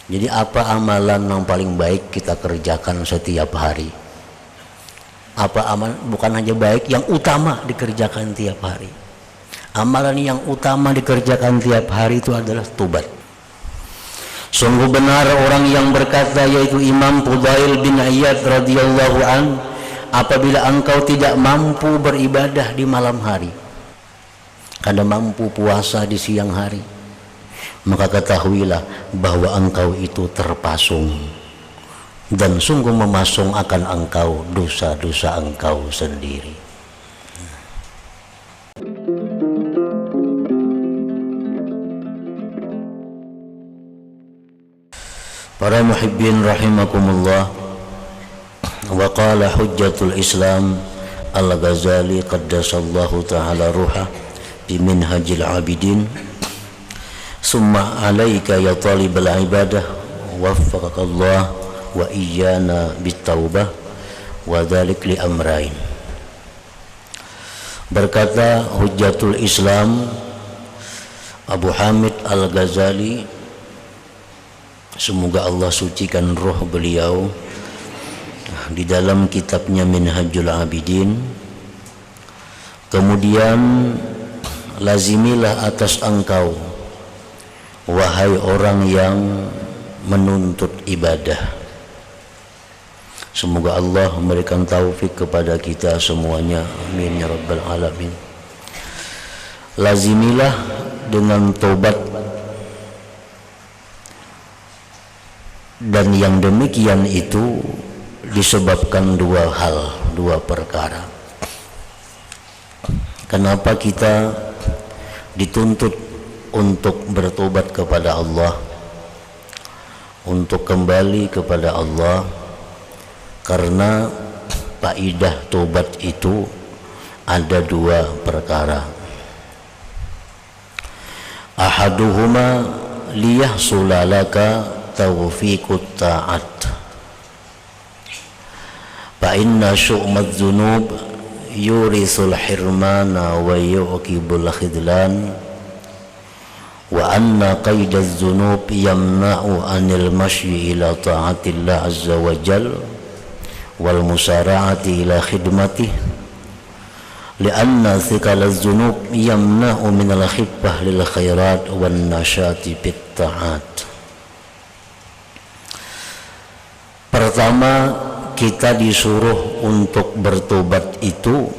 Jadi apa amalan yang paling baik kita kerjakan setiap hari? Apa amalan bukan hanya baik, yang utama dikerjakan tiap hari. Amalan yang utama dikerjakan tiap hari itu adalah tobat. Sungguh benar orang yang berkata, yaitu Imam Fudail bin Iyad radhiyallahu an, apabila engkau tidak mampu beribadah di malam hari karena mampu puasa di siang hari, maka ketahuilah bahwa engkau itu terpasung, dan sungguh memasung akan engkau dosa-dosa engkau sendiri. Para muhibbin rahimakumullah, wa qala hujjatul Islam Al-Ghazali qaddasallahu ta'ala ruha bi minhajil abidin, summa alaika ya talibal ibadah waffaqakallah wa iyyana bittaubah wa dzalik li amrain. Berkata hujjatul Islam Abu Hamid Al-Ghazali, semoga Allah sucikan roh beliau, di dalam kitabnya Minhajul Abidin, kemudian lazimilah atas engkau, wahai orang yang menuntut ibadah. Semoga Allah memberikan taufik kepada kita semuanya, amin ya rabbal alamin. Lazimilah dengan tobat, dan yang demikian itu disebabkan dua hal, dua perkara. Kenapa kita dituntut untuk bertobat kepada Allah, untuk kembali kepada Allah? Karena faidah tobat itu ada dua perkara. Ahaduhuma liyahsulalaka tawfiqut ta'at, fa inna syu'mad dzunub yurisul hirmana wa yu'qibul khidlan, wa anna qaidaz dzunub yamna'u anil masyi ila ta'atillah azza wa jal wal musara'ati ila khidmatih, li'anna thiqalaz dzunub yamna'u minal khiffah lil khairat wan nasyati bit ta'at. Pertama, kita disuruh untuk bertobat itu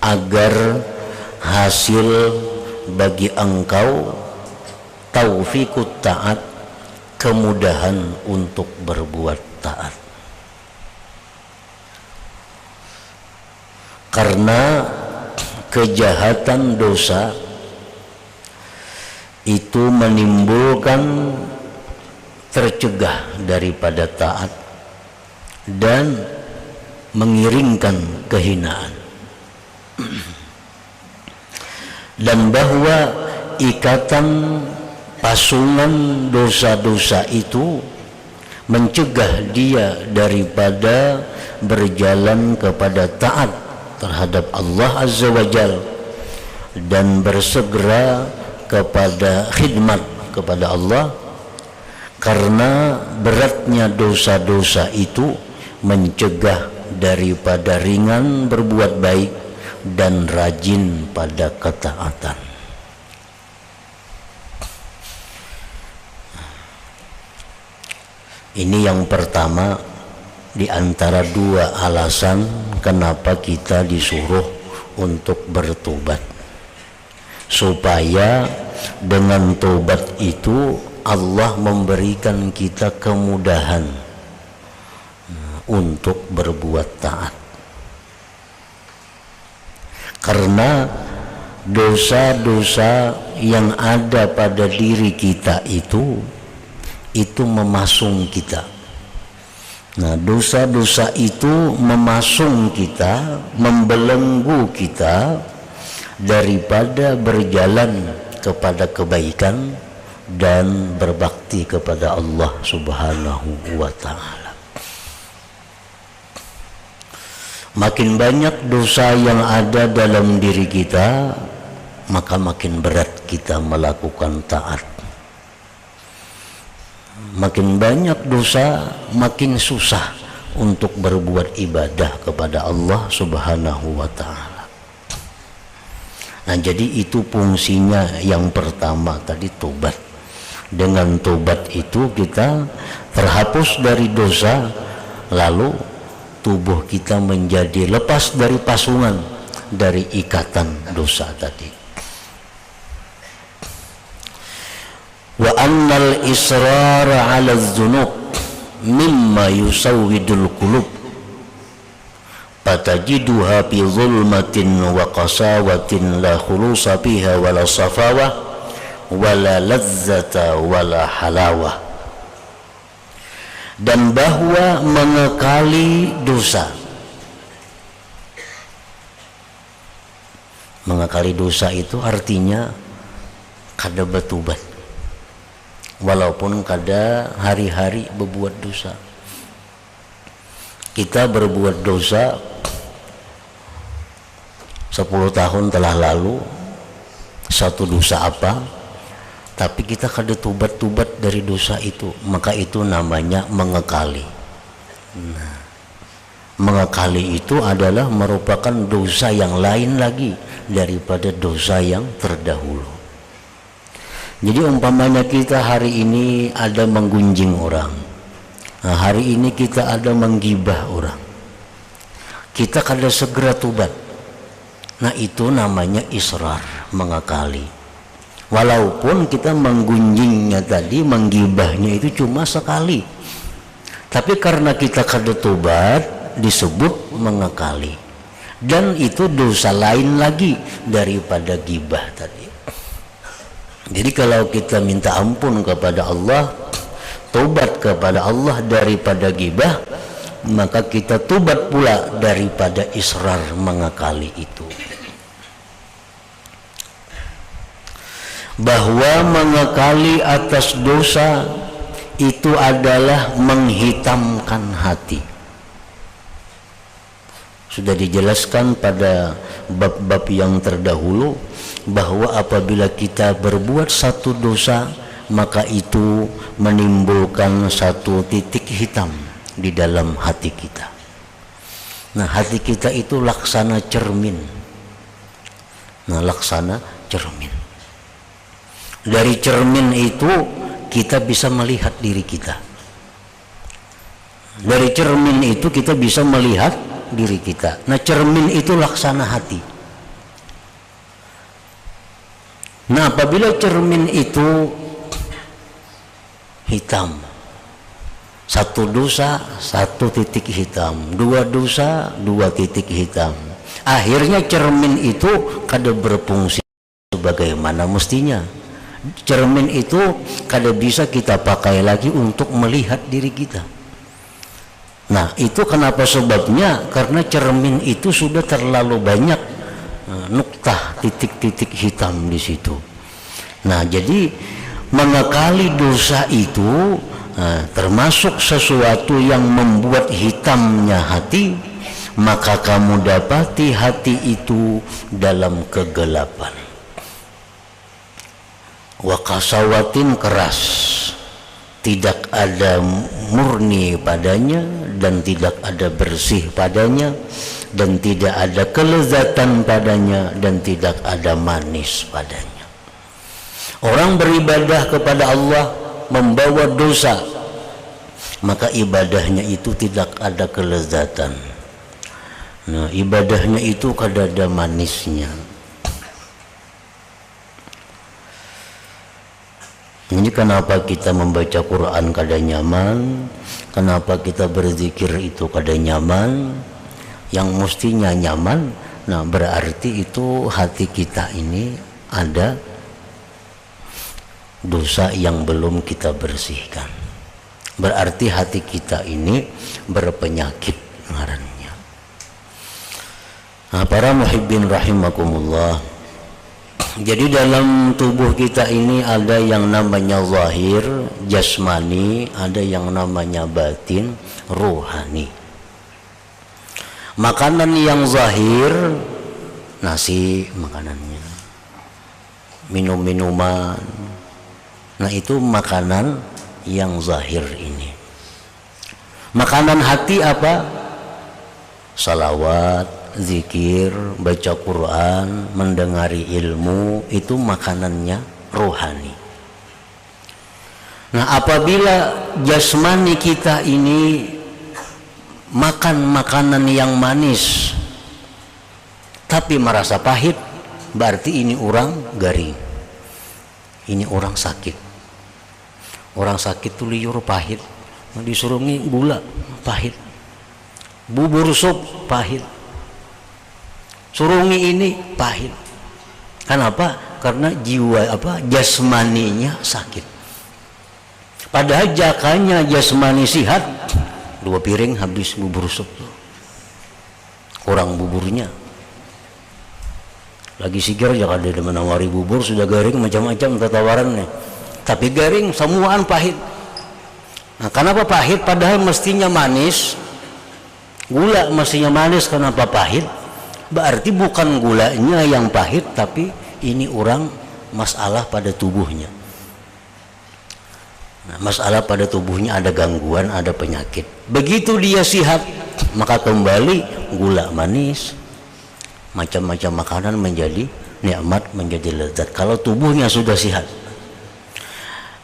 agar hasil bagi engkau taufiqut taat, kemudahan untuk berbuat taat. Karena kejahatan dosa itu menimbulkan tercegah daripada taat dan mengiringkan kehinaan, dan bahwa ikatan pasungan dosa-dosa itu mencegah dia daripada berjalan kepada taat terhadap Allah Azza wa Jalla dan bersegera kepada khidmat kepada Allah. Karena beratnya dosa-dosa itu mencegah daripada ringan berbuat baik dan rajin pada ketaatan. Ini yang pertama di antara dua alasan kenapa kita disuruh untuk bertobat, supaya dengan tobat itu Allah memberikan kita kemudahan untuk berbuat taat. Karena dosa-dosa yang ada pada diri kita itu memasung kita. Nah, dosa-dosa itu memasung kita, membelenggu kita daripada berjalan kepada kebaikan dan berbakti kepada Allah Subhanahu wa ta'ala. Makin banyak dosa yang ada dalam diri kita, maka makin berat kita melakukan taat. Makin banyak dosa, makin susah untuk berbuat ibadah kepada Allah Subhanahu wa ta'ala. Nah, jadi itu fungsinya yang pertama tadi, tobat. Dengan tobat itu kita terhapus dari dosa, lalu tubuh kita menjadi lepas dari pasungan, dari ikatan dosa tadi. Wa annal israr 'ala dzunub mimma yusawwidul qulub fatajiduha bi zulmatin wa qasawatin la khulusa fiha wala safawa wala lazzata wala halawah. Dan bahwa mengekali dosa, mengekali dosa itu artinya kada bertobat, walaupun kada hari-hari berbuat dosa. Kita berbuat dosa 10 tahun telah lalu, satu dosa apa, tapi kita kada tobat-tobat dari dosa itu, maka itu namanya mengekali. Nah, mengekali itu adalah merupakan dosa yang lain lagi daripada dosa yang terdahulu. Jadi umpamanya kita hari ini ada menggunjing orang, nah, hari ini kita ada menggibah orang, kita kada segera tobat, nah itu namanya israr, mengekali. Walaupun kita menggunjingnya tadi, menggibahnya itu cuma sekali, tapi karena kita kada tobat disebut mengekali, dan itu dosa lain lagi daripada gibah tadi. Jadi kalau kita minta ampun kepada Allah, tobat kepada Allah daripada gibah, maka kita tobat pula daripada israr, mengekali itu. Bahwa mengekali atas dosa itu adalah menghitamkan hati. Sudah dijelaskan pada bab-bab yang terdahulu bahwa apabila kita berbuat satu dosa, maka itu menimbulkan satu titik hitam di dalam hati kita. Nah, hati kita itu laksana cermin. Nah, laksana cermin. Dari cermin itu kita bisa melihat diri kita. Dari cermin itu kita bisa melihat diri kita. Nah, cermin itu laksana hati. Nah, apabila cermin itu hitam, satu dosa satu titik hitam, dua dosa dua titik hitam, akhirnya cermin itu kada berfungsi sebagaimana mestinya. Cermin itu kada bisa kita pakai lagi untuk melihat diri kita. Nah, itu kenapa sebabnya? Karena cermin itu sudah terlalu banyak nuktah, titik-titik hitam di situ. Nah, jadi mengekali dosa itu termasuk sesuatu yang membuat hitamnya hati, maka kamu dapati hati itu dalam kegelapan. Wa qasawatin, keras, tidak ada murni padanya dan tidak ada bersih padanya, dan tidak ada kelezatan padanya dan tidak ada manis padanya. Orang beribadah kepada Allah membawa dosa, maka ibadahnya itu tidak ada kelezatan. Nah, ibadahnya itu kada ada manisnya. Ini kenapa kita membaca Quran kada nyaman, kenapa kita berzikir itu kada nyaman, yang mestinya nyaman. Nah, berarti itu hati kita ini ada dosa yang belum kita bersihkan. Berarti hati kita ini berpenyakit ngarannya. Nah, para muhibbin rahimakumullah, jadi dalam tubuh kita ini ada yang namanya zahir, jasmani, ada yang namanya batin, rohani. Makanan yang zahir, nasi makanannya, minum-minuman, nah itu makanan yang zahir ini. Makanan hati apa? Salawat, zikir, baca Quran, mendengari ilmu, itu makanannya rohani. Nah, apabila jasmani kita ini makan makanan yang manis tapi merasa pahit, berarti ini orang garing, ini orang sakit. Orang sakit tuh liur pahit, disuruh gula pahit, bubur sup pahit, surungi ini pahit. Kenapa? Karena jiwa jasmaninya sakit. Padahal jakanya jasmani sihat, 2 piring habis bubur sup tuh. Kurang buburnya. Lagi sigar jangan ada menawari bubur sudah garing macam-macam tawarannya. Tapi garing semuaan pahit. Nah, kenapa pahit? Padahal mestinya manis. Gula mestinya manis, kenapa pahit? Berarti bukan gulanya yang pahit, tapi ini orang masalah pada tubuhnya. Nah, masalah pada tubuhnya ada gangguan, ada penyakit. Begitu dia sehat, maka kembali gula manis, macam-macam makanan menjadi nikmat, menjadi lezat. Kalau tubuhnya sudah sehat.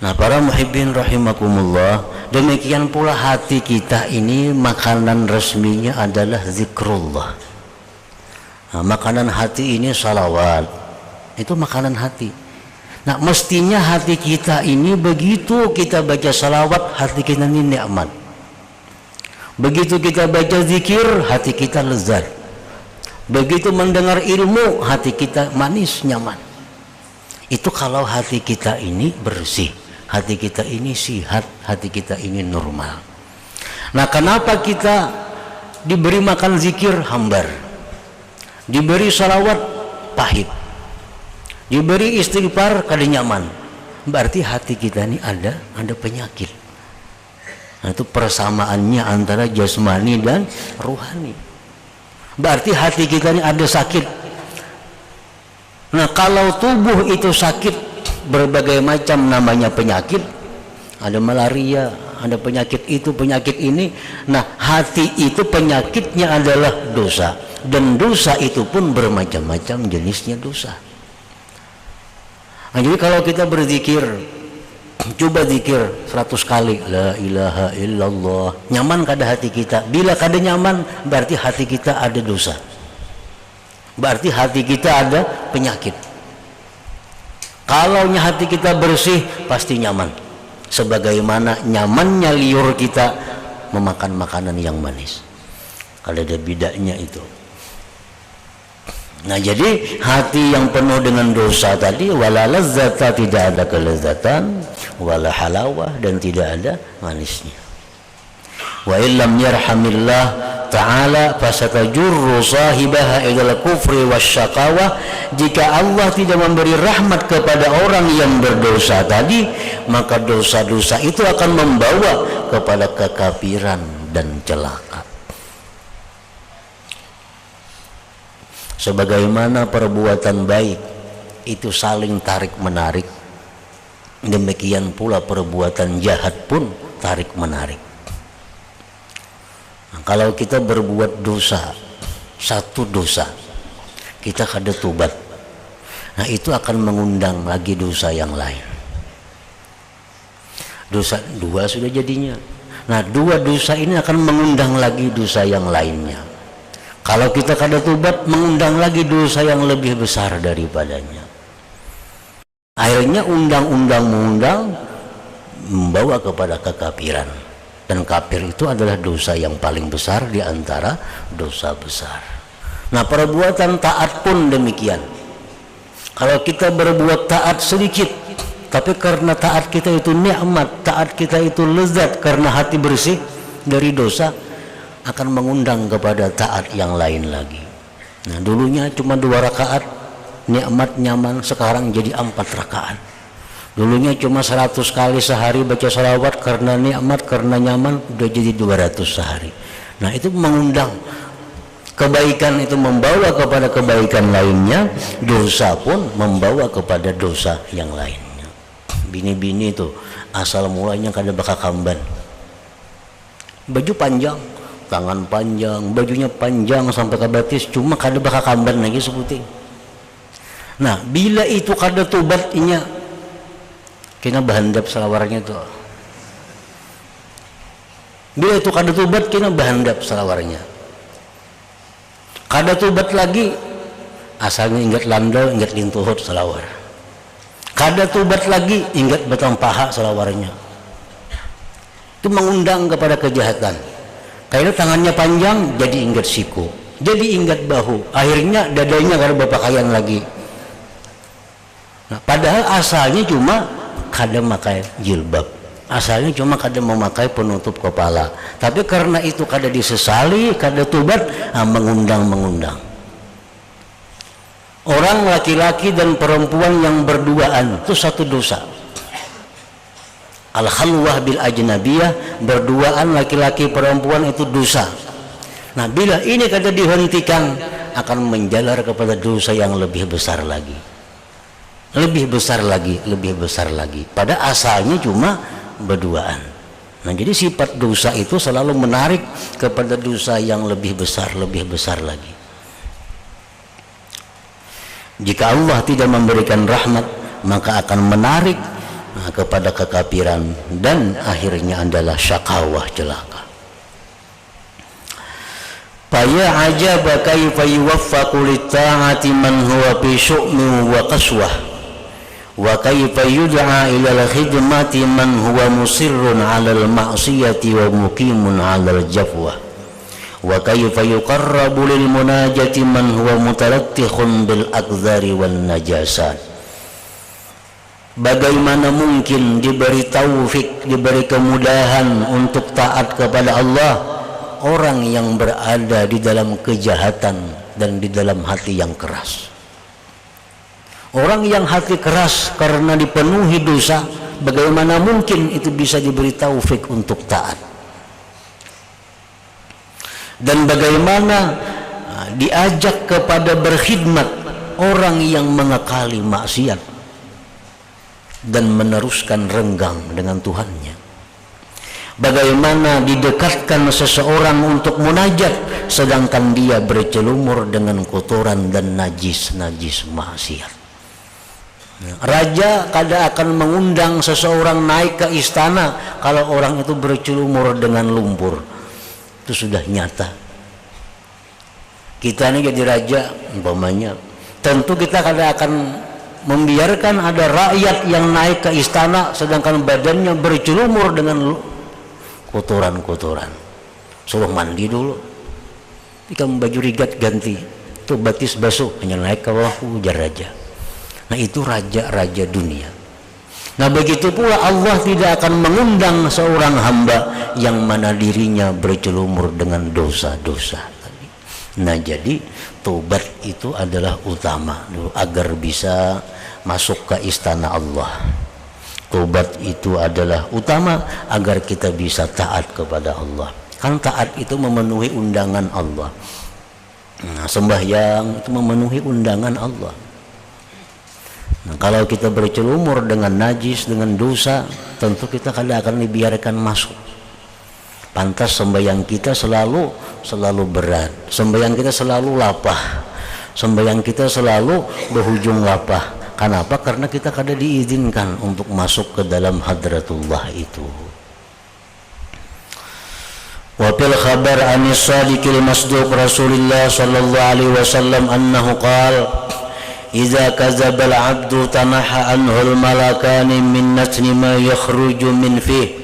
Nah, para muhibbin rahimakumullah, demikian pula hati kita ini makanan resminya adalah zikrullah. Nah, makanan hati ini salawat, itu makanan hati. Nah, mestinya hati kita ini begitu kita baca salawat, hati kita ini nikmat. Begitu kita baca zikir, hati kita lezat. Begitu mendengar ilmu, hati kita manis, nyaman. Itu kalau hati kita ini bersih, hati kita ini sihat, hati kita ini normal. Nah, kenapa kita diberi makan zikir hambar, diberi salawat pahit, diberi istighfar kada nyaman? Berarti hati kita ini ada penyakit. Nah, itu persamaannya antara jasmani dan rohani. Berarti hati kita ini ada sakit. Nah, kalau tubuh itu sakit, berbagai macam namanya penyakit, ada malaria, ada penyakit itu, penyakit ini. Nah, hati itu penyakitnya adalah dosa, dan dosa itu pun bermacam-macam jenisnya dosa. Nah, jadi kalau kita berzikir, coba zikir 100 kali la ilaha illallah, nyaman kada hati kita? Bila kada nyaman, berarti hati kita ada dosa, berarti hati kita ada penyakit. Kalau hati kita bersih, pasti nyaman, sebagaimana nyamannya liur kita memakan makanan yang manis. Kalau ada bedanya itu. Nah, jadi hati yang penuh dengan dosa tadi, wala lazzata, tidak ada kelezatan, wala halawah, dan tidak ada manisnya. Wa illam yarhamillah ta'ala fasatajurru sahibaha ilal kufri wasyaqawah. Jika Allah tidak memberi rahmat kepada orang yang berdosa tadi, maka dosa-dosa itu akan membawa kepada kekafiran dan celaka. Sebagaimana perbuatan baik itu saling tarik menarik, demikian pula perbuatan jahat pun tarik menarik. Nah, kalau kita berbuat dosa, satu dosa kita kada tobat, nah itu akan mengundang lagi dosa yang lain. Dosa dua sudah jadinya. Nah, 2 dosa ini akan mengundang lagi dosa yang lainnya. Kalau kita kada tobat, mengundang lagi dosa yang lebih besar daripadanya. Akhirnya undang-undang mengundang, membawa kepada kekafiran. Dan kafir itu adalah dosa yang paling besar di antara dosa besar. Nah, perbuatan taat pun demikian. Kalau kita berbuat taat sedikit, tapi karena taat kita itu nikmat, taat kita itu lezat karena hati bersih dari dosa, akan mengundang kepada taat yang lain lagi. Nah, dulunya cuma 2 rakaat, nikmat nyaman, sekarang jadi 4 rakaat. Dulunya cuma 100 kali sehari baca salawat karena nikmat, karena nyaman, udah jadi 200 sehari. Nah, itu mengundang kebaikan, itu membawa kepada kebaikan lainnya, dosa pun membawa kepada dosa yang lainnya. bini-bini itu asal mulanya kada bakal kamban, baju panjang, tangan panjang, bajunya panjang sampai ke batis, cuma kada bakal kamban lagi seputing. Nah bila itu kada tobat inya kena bahandap selawarnya tuh. Bila itu kada tobat kena bahandap selawarnya. Kada tobat lagi asalnya ingat landau, ingat lintuhut selawar. Kada tobat lagi ingat batang paha selawarnya. Itu mengundang kepada kejahatan. Karena tangannya panjang jadi ingat siku, jadi ingat bahu, akhirnya dadanya kada berpakaian lagi. Nah, padahal asalnya cuma kada memakai jilbab, asalnya cuma kada memakai penutup kepala, tapi karena itu kada disesali, kada tobat, mengundang. Orang laki-laki dan perempuan yang berduaan itu satu dosa. Al-khalwah bil ajnabiyah, berduaan laki-laki perempuan itu dosa. Nah bila ini kada dihentikan akan menjalar kepada dosa yang lebih besar lagi, lebih besar lagi. Pada asalnya cuma berduaan. Nah jadi sifat dosa itu selalu menarik kepada dosa yang lebih besar lagi. Jika Allah tidak memberikan rahmat, maka akan menarik kepada kekafiran dan akhirnya adalah syakawah, celaka. Faya ajaba kaifa yuwaffaqu lit-ta'ati man huwa fi syu'min wa qaswah wa kaifa yud'a ila al-khidmati man huwa musirrun 'ala al-ma'siyati wa muqimun 'ala al-jafwah wa kaifa yuqarrabu lil munajati man huwa mutalattikhun bil aqdari wan najasat. Bagaimana mungkin diberi taufik, diberi kemudahan untuk taat kepada Allah orang yang berada di dalam kejahatan dan di dalam hati yang keras. Orang yang hati keras karena dipenuhi dosa, bagaimana mungkin itu bisa diberi taufik untuk taat? Dan bagaimana diajak kepada berkhidmat orang yang mengakali maksiat dan meneruskan renggang dengan Tuhannya. Bagaimana didekatkan seseorang untuk munajat sedangkan dia bercelumur dengan kotoran dan najis maksiat. Raja kada akan mengundang seseorang naik ke istana kalau orang itu bercelumur dengan lumpur. Itu sudah nyata. Kita ini jadi raja umpamanya, tentu kita kada akan membiarkan ada rakyat yang naik ke istana sedangkan badannya bercelumur dengan kotoran. Suruh mandi dulu, ikan baju rigat ganti, tuh batis basuh, hanya naik ke bawah ujar raja. Nah itu raja-raja dunia. Nah begitu pula Allah tidak akan mengundang seorang hamba yang mana dirinya bercelumur dengan dosa-dosa. Nah jadi tobat itu adalah utama agar bisa masuk ke istana Allah. Tobat itu adalah utama agar kita bisa taat kepada Allah. Kan taat itu memenuhi undangan Allah. Nah, sembahyang itu memenuhi undangan Allah. Nah, kalau kita bercelumur dengan najis, dengan dosa, tentu kita kada akan dibiarkan masuk. Pantas sembahyang kita selalu berat, sembahyang kita selalu lapah, sembahyang kita selalu berujung lapah. Kenapa? Karena kita kada diizinkan untuk masuk ke dalam hadratullah itu. Wa fil khabar anis sadiqil masduq Rasulullah sallallahu alaihi wasallam annahu qala idza kadzaba al-'abdu tanaha anhu al-malakani min natni ma yakhruju min fihi.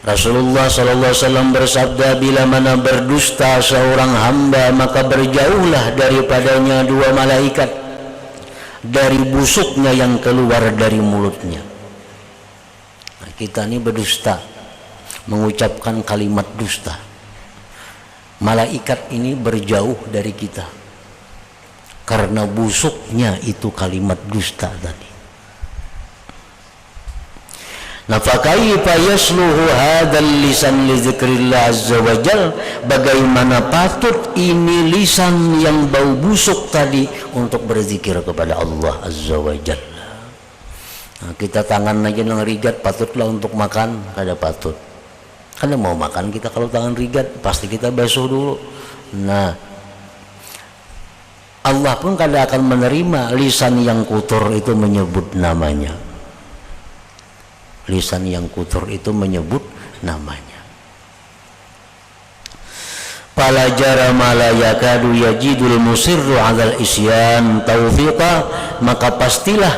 Rasulullah sallallahu alaihi wasallam bersabda, bila mana berdusta seorang hamba maka berjauhlah daripadanya dua malaikat dari busuknya yang keluar dari mulutnya. Nah, kita ini berdusta, mengucapkan kalimat dusta. Malaikat ini berjauh dari kita karena busuknya itu kalimat dusta tadi. Nah, fakaifa yasluhu hadzal lisan li dzikrillah azza wajal, bagaimana patut ini lisan yang bau busuk tadi untuk berzikir kepada Allah azza wajalla. Nah, kita tangan aja nang rigat patutlah untuk makan, kada patut. Kada mau makan kita kalau tangan rigat, pasti kita basuh dulu. Nah, Allah pun kada akan menerima lisan yang kotor itu menyebut namanya. Lisan yang kotor itu menyebut namanya. Fala jara ma la yakadu yajidul musirru 'alal isyan taufiqa, maka pastilah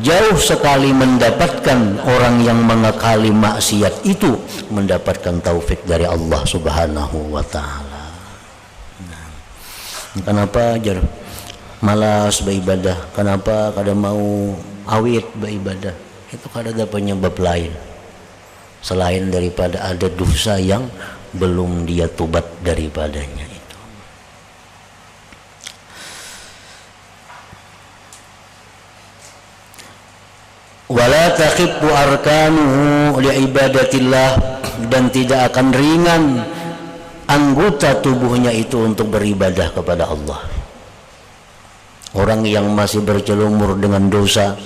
jauh sekali mendapatkan orang yang mengakali maksiat itu mendapatkan taufik dari Allah Subhanahu wa taala. Nah, kenapa jar malas beribadah? Kenapa kada mau awit beribadah? Itu kada ada penyebab lain selain daripada ada dosa yang belum dia tobat daripadanya itu. Wala takhibbu arkanuhu liibadatillah, dan tidak akan ringan anggota tubuhnya itu untuk beribadah kepada Allah. Orang yang masih bercelumur dengan dosa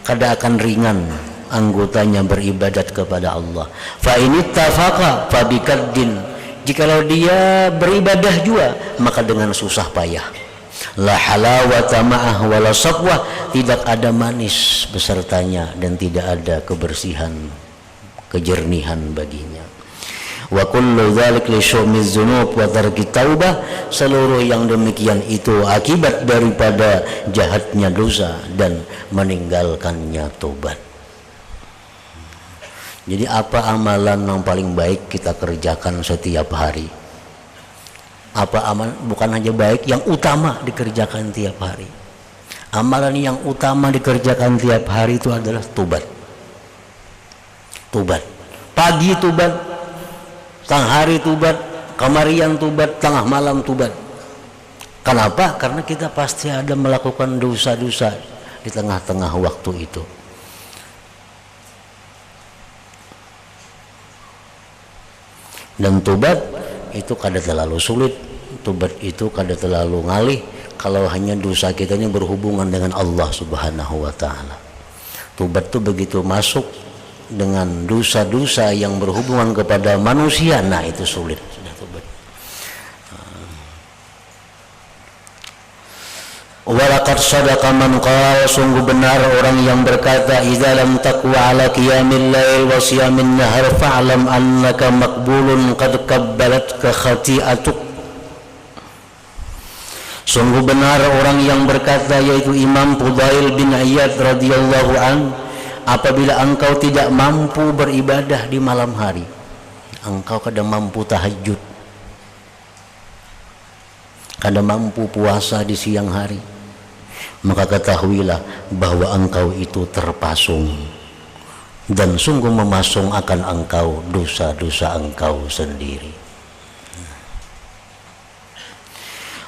kada akan ringan anggotanya beribadat kepada Allah. Fa in ittafaqa fa bikaddin, jikalau dia beribadah juga maka dengan susah payah. La halawata ma'ah wala safwah, tidak ada manis besertanya dan tidak ada kebersihan, kejernihan baginya. Wa kullu dzalik li syu'miz dzunub wa tarki taubah, seluruh yang demikian itu akibat daripada jahatnya dosa dan meninggalkannya tobat. Jadi apa amalan yang paling baik kita kerjakan setiap hari? Apa amalan, bukan hanya baik, yang utama dikerjakan tiap hari. Amalan yang utama dikerjakan tiap hari itu adalah tobat. Tobat. Pagi tobat, tengah hari tobat, kamarian tobat, tengah malam tobat. Kenapa? Karena kita pasti ada melakukan dosa-dosa di tengah-tengah waktu itu. Dan tobat itu kada terlalu sulit, tobat itu kada terlalu ngalih kalau hanya dosa kita ini berhubungan dengan Allah Subhanahu wa taala. Tobat itu begitu masuk dengan dosa-dosa yang berhubungan kepada manusia, nah itu sulit sudah tobat. Walaqad sadaqa man qala, sungguh benar orang yang berkata, idza lam taqwa ala qiyamil lail wa siyamin nahar fa'lam annaka maqbulun qad qabbalatka khati'atuk. Sungguh benar orang yang berkata, yaitu Imam Fudail bin Iyad radhiyallahu an, apabila engkau tidak mampu beribadah di malam hari, engkau kada mampu tahajud, kada mampu puasa di siang hari, maka ketahuilah bahwa engkau itu terpasung, dan sungguh memasung akan engkau dosa-dosa engkau sendiri.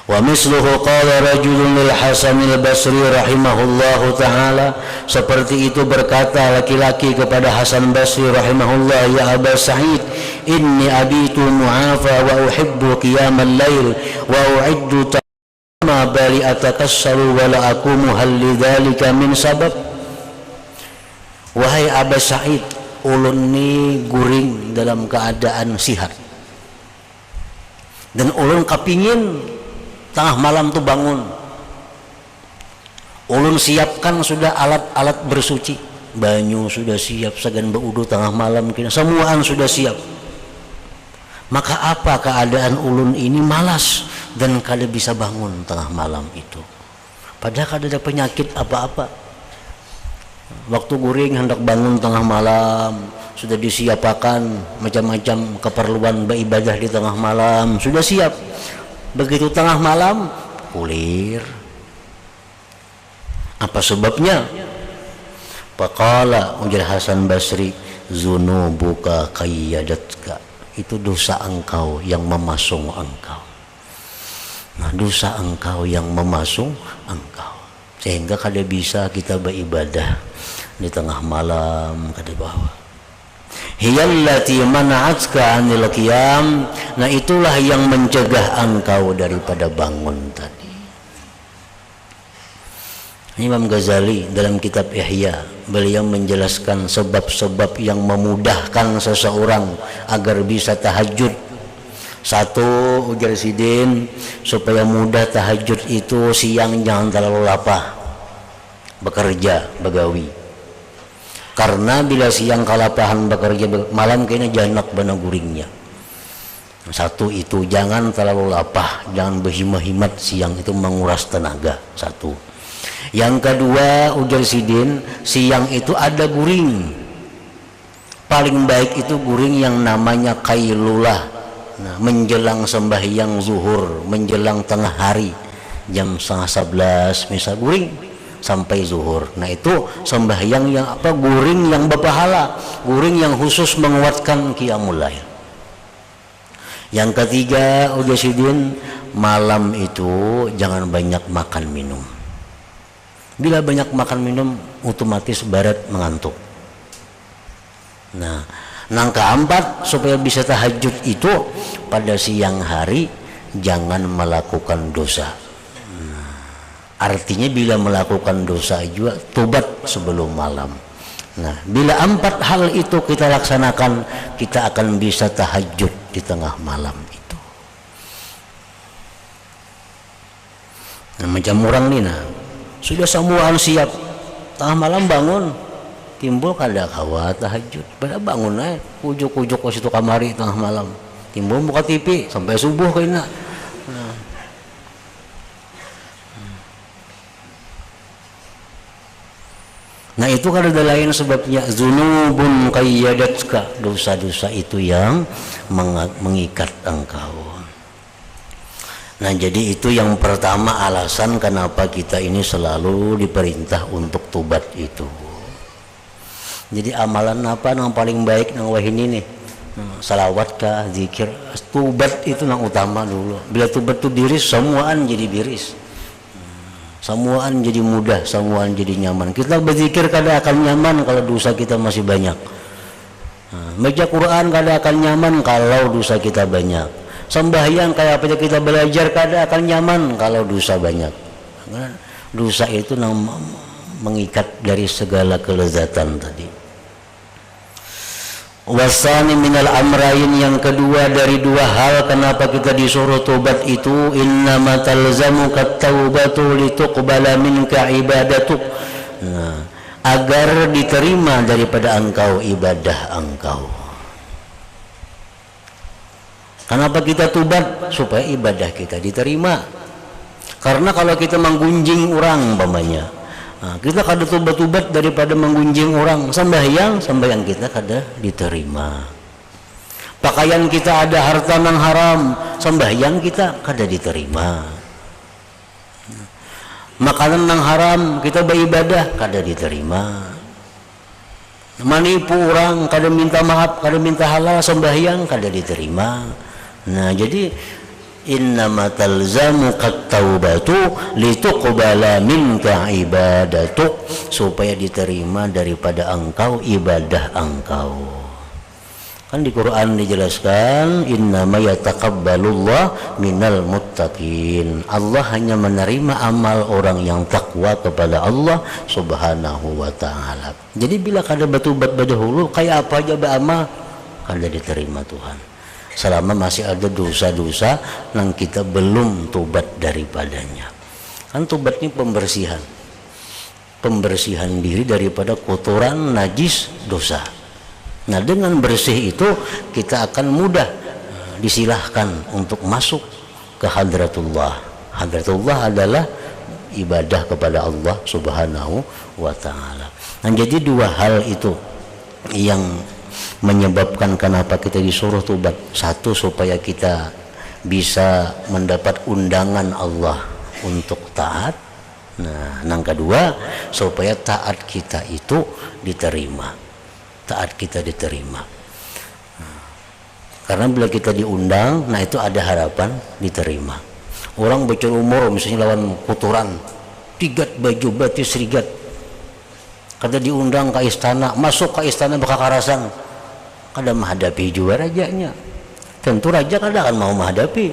Wa misluhu qala rajulun lil Hasan al-Basri rahimahullahu ta'ala, seperti itu berkata laki-laki kepada Hasan Basri rahimahullah, ya Aba Sa'id, inni abitu mu'afa wa uhibbu qiyamal lail wa u'iddu ma bali atakassaru wa la akumu hal lidzalika min sabab. Wahai Aba Sa'id, ulun ni guring dalam keadaan sihat, dan ulun kapingin tengah malam tuh bangun. Ulun siapkan sudah alat-alat bersuci, banyu sudah siap, segan baudu tengah malam, semuaan sudah siap. Maka apa keadaan ulun ini malas dan kada bisa bangun tengah malam itu, padahal kada ada penyakit apa-apa. Waktu guring hendak bangun tengah malam, sudah disiapakan macam-macam keperluan beribadah di tengah malam, sudah siap. Begitu tengah malam kulir. Apa sebabnya? Faqala, ujar Hasan Basri, zunubuka qayyadatka, itu dosa engkau yang memasung engkau. Nah, dosa engkau yang memasung engkau, sehingga kada bisa kita beribadah di tengah malam, kada bawa. Hiyallati mana'atka 'anil qiyam, nah itulah yang mencegah engkau daripada bangun tadi. Imam Ghazali dalam kitab Ihya, beliau menjelaskan sebab-sebab yang memudahkan seseorang agar bisa tahajud. Satu, ujar Sidin, supaya mudah tahajud itu siang jangan terlalu lapah bekerja, begawi. Karena bila siang kalapahan bekerja, malam kayaknya janak bana guringnya. Satu itu, jangan terlalu lapah, jangan berhimat-himat siang itu menguras tenaga. Satu. Yang kedua, ujar Sidin, siang itu ada guring. Paling baik itu guring yang namanya kailulah. Nah, menjelang sembahyang zuhur, menjelang tengah hari, jam 10:30 misal guring sampai zuhur. Nah itu sembahyang yang apa? Guring yang berpahala, guring yang khusus menguatkan qiyamul lail. Yang ketiga, ujar Sidin, malam itu jangan banyak makan minum. Bila banyak makan minum, otomatis barat mengantuk. Nah, yang keempat, supaya bisa tahajud itu pada siang hari jangan melakukan dosa. Artinya bila melakukan dosa juga tobat sebelum malam. Nah, bila 4 hal itu kita laksanakan, kita akan bisa tahajud di tengah malam itu. Nah, macam orang nih, nah, sudah semuaan siap, tengah malam bangun, timbul kada kawa tahajud, pada bangun aja, ujuk-ujuk ke situ kamari tengah malam, timbul buka TV sampai subuh kena. Nah itu kan ada lain sebabnya, zunubun qayyadatka, dosa-dosa itu yang mengikat engkau. Nah jadi itu yang pertama alasan kenapa kita ini selalu diperintah untuk tobat itu. Jadi amalan apa yang paling baik nang wahini nih? Salawat kah, zikir, tobat itu yang utama dulu. Bila tobat itu biris, semuaan jadi biris. Semuaan jadi mudah, semuaan jadi nyaman. Kita berzikir kada akan nyaman kalau dosa kita masih banyak. Baca Quran kada akan nyaman kalau dosa kita banyak. Sembahyang kayak apa kita belajar kada akan nyaman kalau dosa banyak. Dosa itu mengikat dari segala kelezatan tadi. Wasani minal amrain, yang kedua dari 2 hal kenapa kita disuruh tobat itu, innama talzamuka taubatu lituqbala minka ibadatuk. Nah, agar diterima daripada engkau ibadah engkau. Kenapa kita tobat? Supaya ibadah kita diterima. Karena kalau kita menggunjing orang umpamanya, nah, kita kada tobat-tobat daripada menggunjing orang. Sembahyang kita kada diterima. Pakaian kita ada harta nang haram, sembahyang kita kada diterima. Makanan nang haram, kita beribadah kada diterima. Manipu orang, kada minta maaf, kada minta halal, sembahyang kada diterima. Nah jadi innama talzamuka taubatu lituqbala minka ibadatuk, supaya diterima daripada engkau ibadah engkau. Kan di Quran dijelaskan innama yataqabbalullah minal muttaqin, Allah hanya menerima amal orang yang takwa kepada Allah subhanahu wa ta'ala. Jadi bila kada batubat badahulu kayak apa aja beramal kada diterima Tuhan, selama masih ada dosa-dosa yang kita belum tobat daripadanya. Kan tobat ini pembersihan diri daripada kotoran najis dosa. Nah dengan bersih itu kita akan mudah disilahkan untuk masuk ke hadratullah. Hadratullah adalah ibadah kepada Allah subhanahu wa ta'ala. Nah jadi 2 hal itu yang menyebabkan kenapa kita disuruh tobat. Satu, supaya kita bisa mendapat undangan Allah untuk taat. Nah, yang kedua, supaya taat kita itu diterima. Taat kita diterima. Karena bila kita diundang, nah itu ada harapan diterima. Orang bocor umur misalnya lawan kotoran, tigat baju batis rigat, kada diundang ke istana, masuk ke istana bekakarasan, kada menghadapi juga rajanya. Tentu raja kada akan mau menghadapi.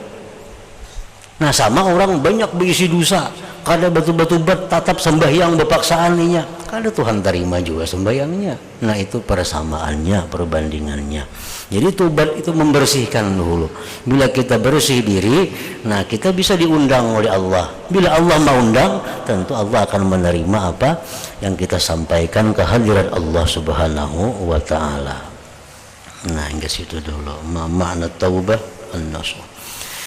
Nah sama orang banyak berisi dosa, kada batu-batu tatap sembahyang bepaksaannya, kada Tuhan terima juga sembahyangnya. Nah itu persamaannya, perbandingannya. Jadi tobat itu membersihkan dulu. Bila kita bersih diri, nah kita bisa diundang oleh Allah. Bila Allah mau undang, tentu Allah akan menerima apa yang kita sampaikan ke hadirat Allah Subhanahu wa Ta'ala. Nah hingga situ dulu makna taubah an-nasuh.